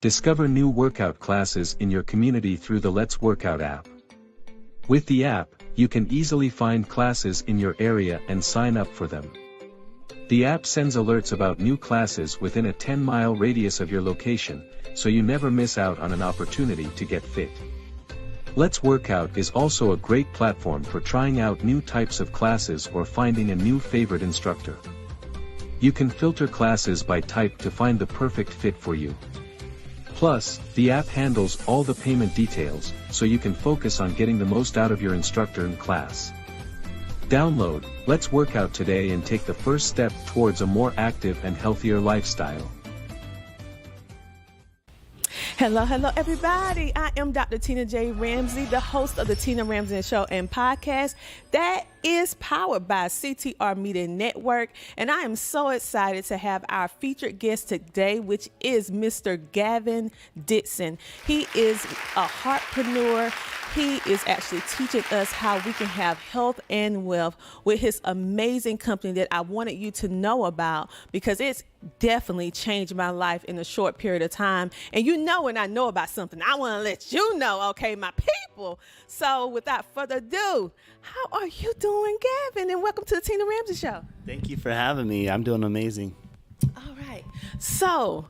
Discover new workout classes in your community through the Let's Workout app. With the app, you can easily find classes in your area and sign up for them. The app sends alerts about new classes within a 10-mile radius of your location, so you never miss out on an opportunity to get fit. Let's Workout is also a great platform for trying out new types of classes or finding a new favorite instructor. You can filter classes by type to find the perfect fit for you. Plus, the app handles all the payment details, so you can focus on getting the most out of your instructor in class. Download Let's Workout today and take the first step towards a more active and healthier lifestyle. Hello, everybody. I am Dr. Tina J. Ramsey, the host of the Tina Ramsey Show and podcast that is powered by CTR Media Network. And I am so excited to have our featured guest today, which is Mr. Gavin Dickson. He is a heartpreneur. He is actually teaching us how we can have health and wealth with his amazing company that I wanted you to know about, because it's definitely changed my life in a short period of time. And you know, when I know about something, I want to let you know, okay, my people. So without further ado, how are you doing, Gavin? And welcome to the Tina Ramsey Show. Thank you for having me. I'm doing amazing. All right. So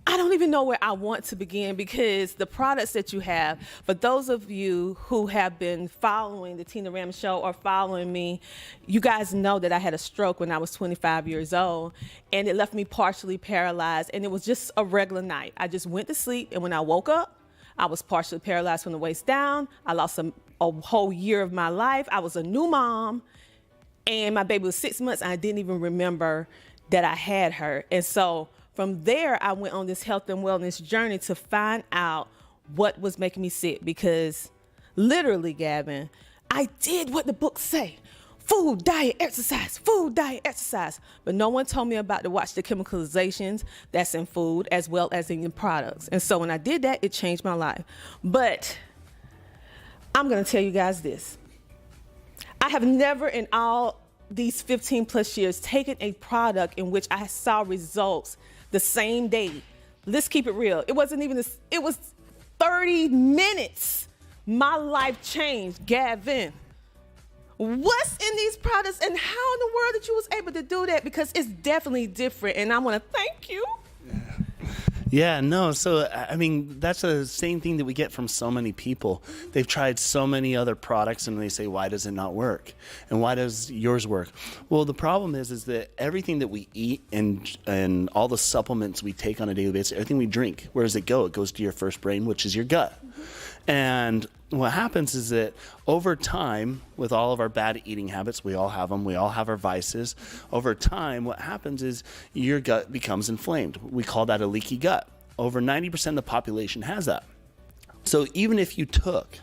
I don't even know where I want to begin, because the products that you have, for those of you who have been following the Tina Ramsey Show or following me, you guys know that I had a stroke when I was 25 years old, and it left me partially paralyzed, and it was just a regular night. I just went to sleep, and when I woke up, I was partially paralyzed from the waist down. I lost a whole year of my life. I was a new mom, and my baby was 6 months, and I didn't even remember that I had her. And so from there, I went on this health and wellness journey to find out what was making me sick, because literally, Gavin, I did what the books say. Food, diet, exercise, food, diet, exercise. But no one told me about to watch the chemicalizations that's in food as well as in the products. And so when I did that, it changed my life. But I'm going to tell you guys this. I have never in all these 15 plus years taken a product in which I saw results the same day. Let's keep it real. It wasn't even this, it was 30 minutes. My life changed. Gavin, what's in these products, and how in the world that you was able to do that? Because it's definitely different, and I want to thank you. Yeah, no, so, I mean, that's the same thing that we get from so many people. They've tried so many other products, and they say, why does it not work? And why does yours work? Well, the problem is that everything that we eat and all the supplements we take on a daily basis, everything we drink, where does it go? It goes to your first brain, which is your gut. And what happens is that over time, with all of our bad eating habits, we all have them, we all have our vices. Over time, what happens is your gut becomes inflamed. We call that a leaky gut. Over 90% of the population has that. So even if you took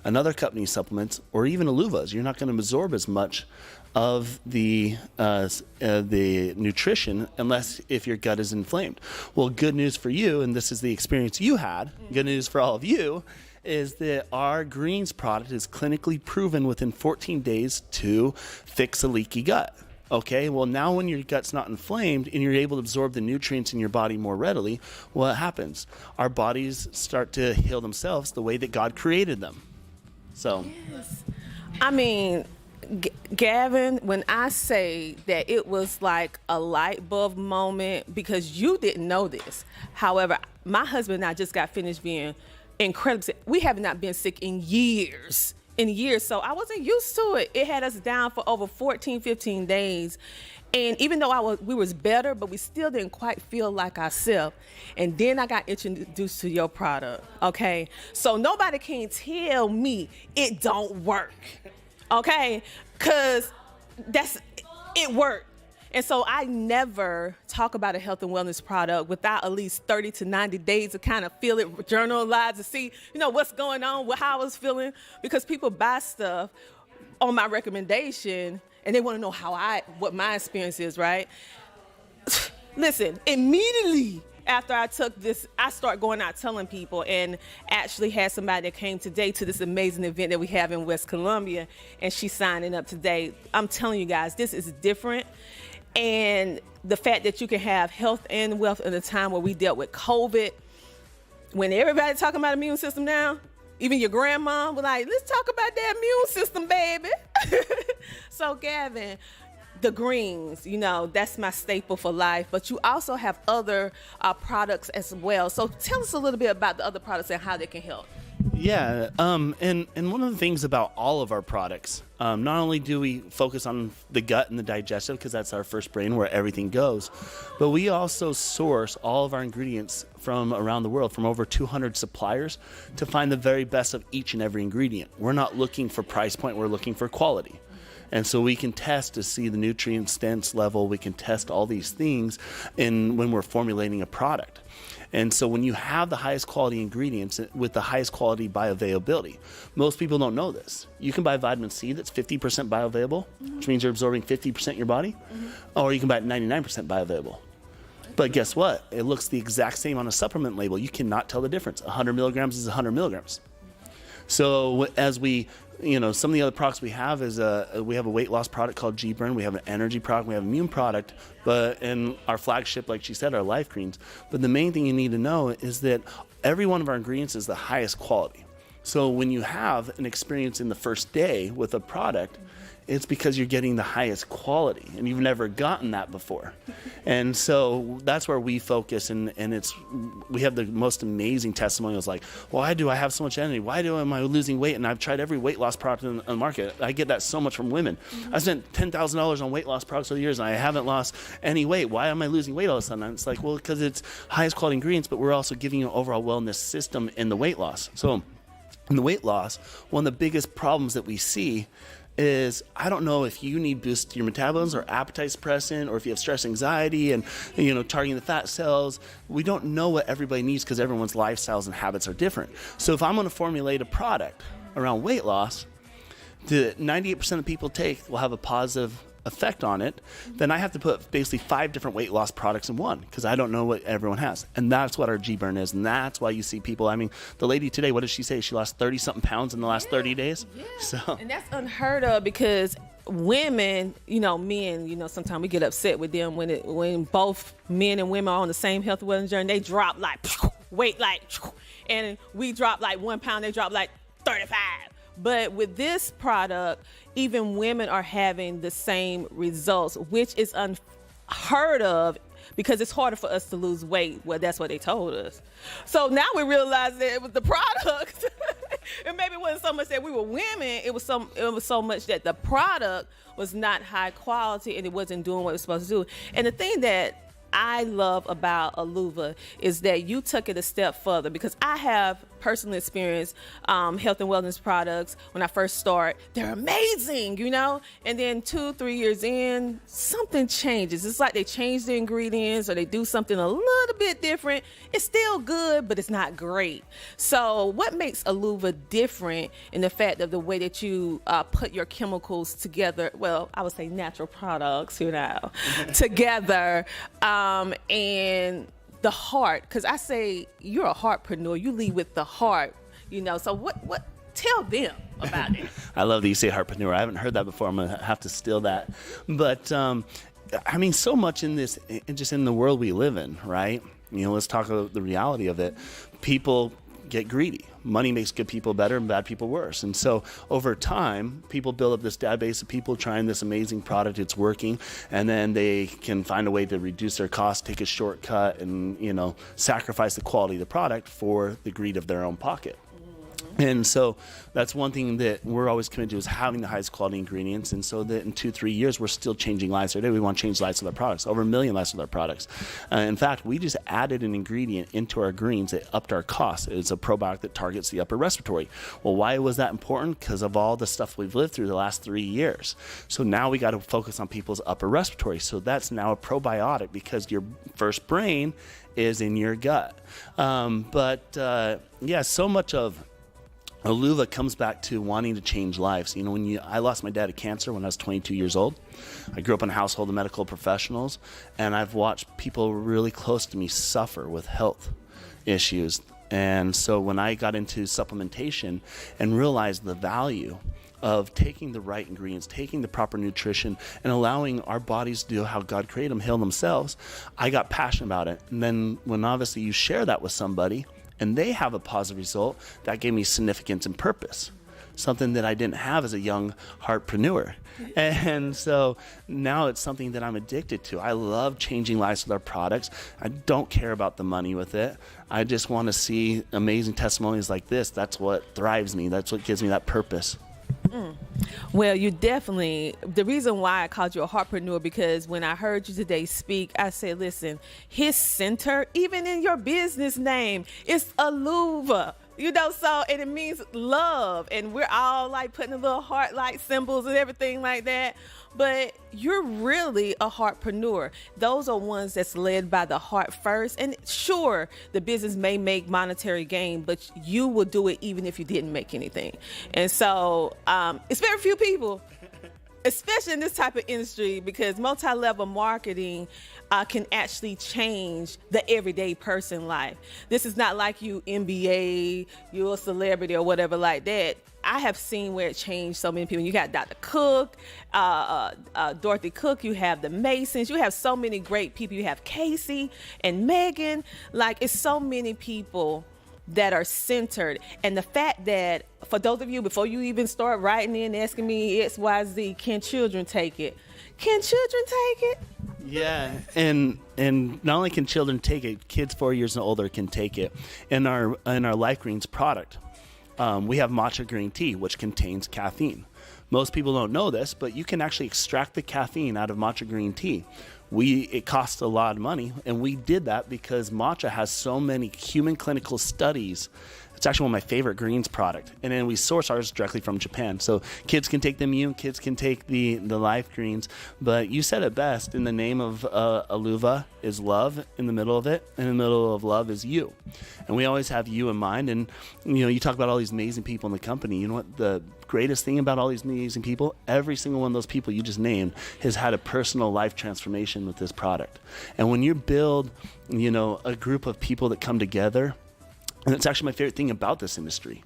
another company's supplements or even Aluva's, you're not going to absorb as much of the nutrition unless if your gut is inflamed. Well, good news for you, and this is the experience you had, good news for all of you, is that our greens product is clinically proven within 14 days to fix a leaky gut. Okay, well now when your gut's not inflamed and you're able to absorb the nutrients in your body more readily, what happens? Our bodies start to heal themselves the way that God created them. So, yes. I mean, Gavin, when I say that it was like a light bulb moment, because you didn't know this. However, my husband and I just got finished being incredibly sick. We have not been sick in years. So I wasn't used to it. It had us down for over 14, 15 days. And even though we was better, but we still didn't quite feel like ourselves. And then I got introduced to your product, okay? So nobody can tell me it don't work, okay? Because it worked. And so I never talk about a health and wellness product without at least 30 to 90 days to kind of feel it, journalize, to see, what's going on, how I was feeling. Because people buy stuff on my recommendation and they want to know what my experience is, right? Listen, immediately after I took this, I start going out telling people, and actually had somebody that came today to this amazing event that we have in West Columbia, and she's signing up today. I'm telling you guys, this is different. And the fact that you can have health and wealth in a time where we dealt with COVID, when everybody talking about immune system now, even your grandma was like, let's talk about that immune system, baby. So Gavin, the greens, that's my staple for life, but you also have other products as well. So tell us a little bit about the other products and how they can help. Yeah, and one of the things about all of our products, not only do we focus on the gut and the digestive, because that's our first brain where everything goes, but we also source all of our ingredients from around the world, from over 200 suppliers, to find the very best of each and every ingredient. We're not looking for price point, we're looking for quality. And so we can test to see the nutrient dense level, we can test all these things when we're formulating a product. And so when you have the highest quality ingredients with the highest quality bioavailability, most people don't know this. You can buy vitamin C that's 50% bioavailable, which means you're absorbing 50% in your body, or you can buy it 99% bioavailable. But guess what? It looks the exact same on a supplement label. You cannot tell the difference. 100 milligrams is 100 milligrams. So as we, some of the other products we have is we have a weight loss product called G-Burn. We have an energy product. We have an immune product. And our flagship, like she said, are Life Greens. But the main thing you need to know is that every one of our ingredients is the highest quality. So when you have an experience in the first day with a product, it's because you're getting the highest quality and you've never gotten that before. And so that's where we focus, and we have the most amazing testimonials like, why do I have so much energy? Why am I losing weight? And I've tried every weight loss product on the market. I get that so much from women. I spent $10,000 on weight loss products over the years and I haven't lost any weight. Why am I losing weight all of a sudden? And it's like, well, because it's highest quality ingredients, but we're also giving you an overall wellness system in the weight loss. So in the weight loss, one of the biggest problems that we see is, I don't know if you need boost to your metabolism or appetite suppressant, or if you have stress anxiety and targeting the fat cells. We don't know what everybody needs because everyone's lifestyles and habits are different. So if I'm going to formulate a product around weight loss that 98% of people take will have a positive effect on it, then I have to put basically 5 different weight loss products in one because I don't know what everyone has. And that's what our G-Burn is. And that's why you see people, the lady today, what did she say? She lost 30 something pounds in the last 30 days. Yeah. So. And that's unheard of because women, men, sometimes we get upset with them when both men and women are on the same health and wellness journey. They drop weight and we drop 1 pound, they drop 35. But with this product, even women are having the same results, which is unheard of because it's harder for us to lose weight. Well, that's what they told us. So now we realize that it was the product. And maybe it wasn't so much that we were women. It was so much that the product was not high quality and it wasn't doing what it was supposed to do. And the thing that I love about Aluva is that you took it a step further, because I have personal experience health and wellness products when I first start. They're amazing, and then 2-3 years in, something changes. It's like they change the ingredients or they do something a little bit different. It's still good, but it's not great. So what makes Aluva different in the fact of the way that you put your chemicals together? Well, I would say natural products, together, and the heart, because I say you're a heartpreneur. You lead with the heart, So what? Tell them about it. I love that you say heartpreneur. I haven't heard that before. I'm gonna have to steal that. But so much in this, just in the world we live in, right? Let's talk about the reality of it. People get greedy. Money makes good people better and bad people worse. And so over time, people build up this database of people trying this amazing product, it's working, and then they can find a way to reduce their costs, take a shortcut, and sacrifice the quality of the product for the greed of their own pocket. And so that's one thing that we're always committed to, is having the highest quality ingredients. And so that in 2-3 years, we're still changing lives every day. We want to change lives with our products, over 1 million lives with our products. In fact, we just added an ingredient into our greens that upped our cost. It's a probiotic that targets the upper respiratory. Well, why was that important? Because of all the stuff we've lived through the last 3 years. So now we got to focus on people's upper respiratory. So that's now a probiotic because your first brain is in your gut. So much of Aluva comes back to wanting to change lives. I lost my dad to cancer when I was 22 years old. I grew up in a household of medical professionals, and I've watched people really close to me suffer with health issues. And so when I got into supplementation and realized the value of taking the right ingredients, taking the proper nutrition, and allowing our bodies to do how God created them, heal themselves, I got passionate about it. And then when obviously you share that with somebody, and they have a positive result, that gave me significance and purpose, something that I didn't have as a young heartpreneur. And so now it's something that I'm addicted to. I love changing lives with our products. I don't care about the money with it. I just want to see amazing testimonies like this. That's what thrives me. That's what gives me that purpose. Well, you definitely, the reason why I called you a heartpreneur, because when I heard you today speak, I said, listen, his center, even in your business name, is Aluva. You know, so, and it means love, and we're all like putting a little heart like symbols and everything like that. But you're really a heartpreneur. Those are ones that's led by the heart first. And sure, the business may make monetary gain, but you will do it even if you didn't make anything. And so it's very few people, especially in this type of industry, because multi-level marketing can actually change the everyday person life. This is not like you MBA, you're a celebrity or whatever like that. I have seen where it changed so many people. You got Dr. Cook, Dorothy Cook, you have the Masons, you have so many great people. You have Casey and Megan. Like, it's so many people that are centered. And the fact that, for those of you, before you even start writing in, asking me XYZ, can children take it? Can children take it? Yeah, and not only can children take it, kids 4 years and older can take it. In our Life Greens product, we have matcha green tea, which contains caffeine. Most people don't know this, but you can actually extract the caffeine out of matcha green tea. It costs a lot of money, and we did that because matcha has so many human clinical studies. It's actually one of my favorite greens product. And then we source ours directly from Japan. So kids can take the immune, kids can take the Life Greens. But you said it best. In the name of Aluva is love in the middle of it. And in the middle of love is you. And we always have you in mind. And, you know, you talk about all these amazing people in the company. You know what the greatest thing about all these amazing people? Every single one of those people you just named has had a personal life transformation with this product. And when you build, you know, a group of people that come together, and it's actually my favorite thing about this industry.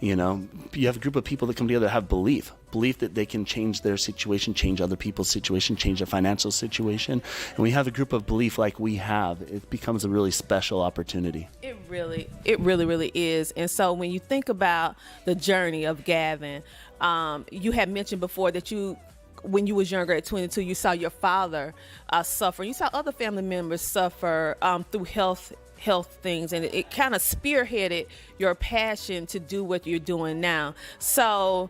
You know, you have a group of people that come together that have belief that they can change their situation, change other people's situation, change their financial situation. And we have a group of belief like we have. It becomes a really special opportunity. It really is. And so when you think about the journey of Gavin, you had mentioned before that when you was younger at 22, you saw your father suffer. You saw other family members suffer through health things, and it kind of spearheaded your passion to do what you're doing now. So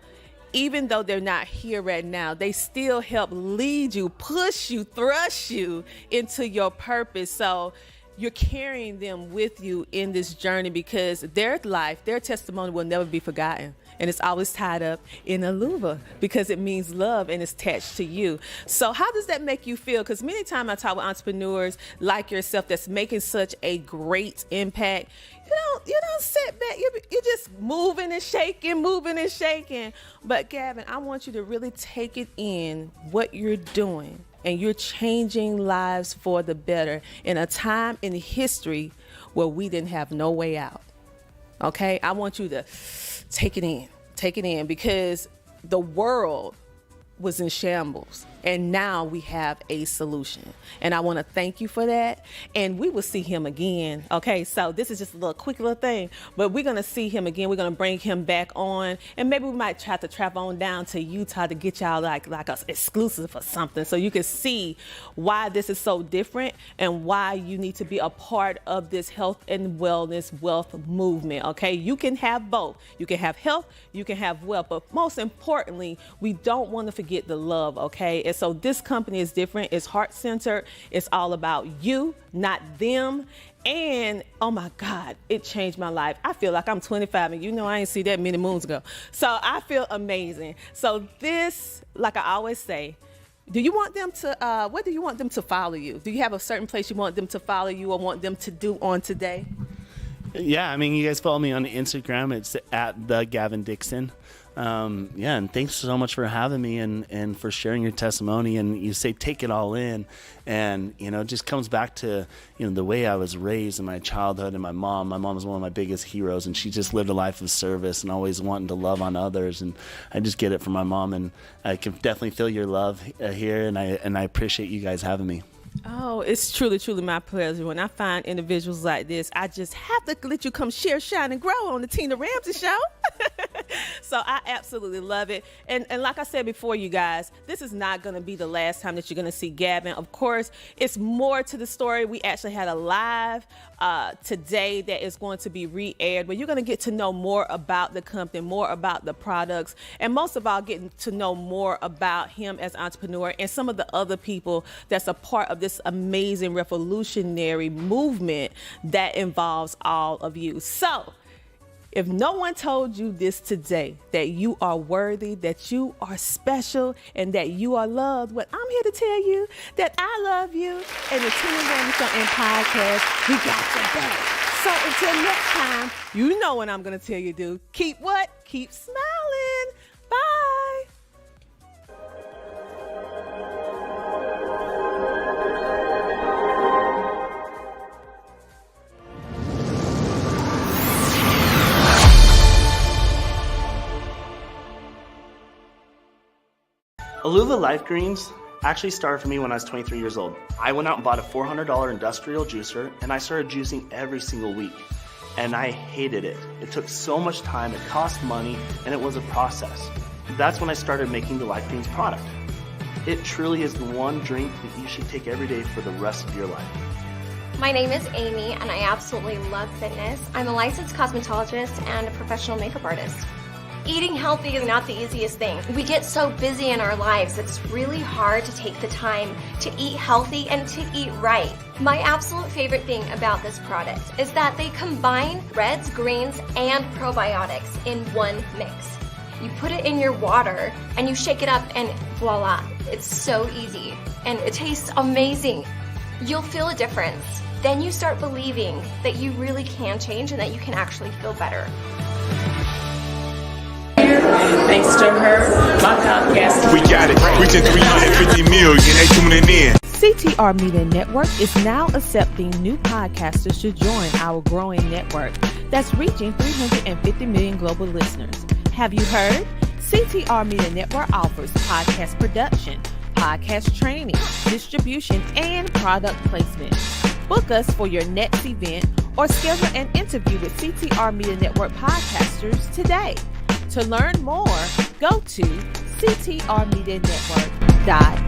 even though they're not here right now, they still help lead you, push you, thrust you into your purpose. So you're carrying them with you in this journey, because their life, their testimony will never be forgotten. And it's always tied up in Aluva because it means love and it's attached to you. So how does that make you feel? Because many times I talk with entrepreneurs like yourself that's making such a great impact. You don't sit back. You're just moving and shaking. But Gavin, I want you to really take it in what you're doing. And you're changing lives for the better in a time in history where we didn't have no way out. Okay? I want you to take it in, because the world was in shambles, and now we have a solution. And I want to thank you for that. And we will see him again. Okay, so this is just a quick little thing, but we're going to see him again. We're going to bring him back on, and maybe we might try to travel on down to Utah to get y'all like a exclusive or something, so you can see why this is so different and why you need to be a part of this health and wellness wealth movement. Okay, you can have both. You can have health, you can have wealth, but most importantly, we don't want to forget the love. Okay, and so this company is different. It's heart-centered. It's all about you, not them. And oh my God, it changed my life. I feel like I'm 25, and you know I ain't see that many moons ago. So I feel amazing. So this, like I always say, do you want them to, where do you want them to follow you? Do you have a certain place you want them to follow you or want them to do on today? Yeah, I mean, you guys follow me on Instagram. It's at the Gavin Dickson. Yeah, and thanks so much for having me and for sharing your testimony. And you say take it all in, and you know, it just comes back to, you know, the way I was raised in my childhood. And my mom was one of my biggest heroes, and she just lived a life of service and always wanting to love on others. And I just get it from my mom, and I can definitely feel your love here, and I appreciate you guys having me. Oh, it's truly, truly my pleasure. When I find individuals like this, I just have to let you come share, shine, and grow on the Tina Ramsey Show. So I absolutely love it. And like I said before, you guys, this is not going to be the last time that you're going to see Gavin. Of course, it's more to the story. We actually had a live today that is going to be re-aired, where you're going to get to know more about the company, more about the products, and most of all, getting to know more about him as an entrepreneur and some of the other people that's a part of this amazing revolutionary movement that involves all of you. So, if no one told you this today, that you are worthy, that you are special, and that you are loved, well, I'm here to tell you that I love you. And the Tina Ramsey Show and podcast, we got your back. So until next time, you know what I'm going to tell you to do. Keep what? Keep smiling. Bye. Alula Life Greens actually started for me when I was 23 years old. I went out and bought a $400 industrial juicer, and I started juicing every single week. And I hated it. It took so much time, it cost money, and it was a process. That's when I started making the Life Greens product. It truly is the one drink that you should take every day for the rest of your life. My name is Amy, and I absolutely love fitness. I'm a licensed cosmetologist and a professional makeup artist. Eating healthy is not the easiest thing. We get so busy in our lives, it's really hard to take the time to eat healthy and to eat right. My absolute favorite thing about this product is that they combine reds, greens, and probiotics in one mix. You put it in your water and you shake it up and voila, it's so easy and it tastes amazing. You'll feel a difference. Then you start believing that you really can change and that you can actually feel better. Thanks to her, my podcast. We got it. Reaching 350 million. They tuning in. CTR Media Network is now accepting new podcasters to join our growing network that's reaching 350 million global listeners. Have you heard? CTR Media Network offers podcast production, podcast training, distribution, and product placement. Book us for your next event or schedule an interview with CTR Media Network podcasters today. To learn more, go to ctrmedianetwork.com.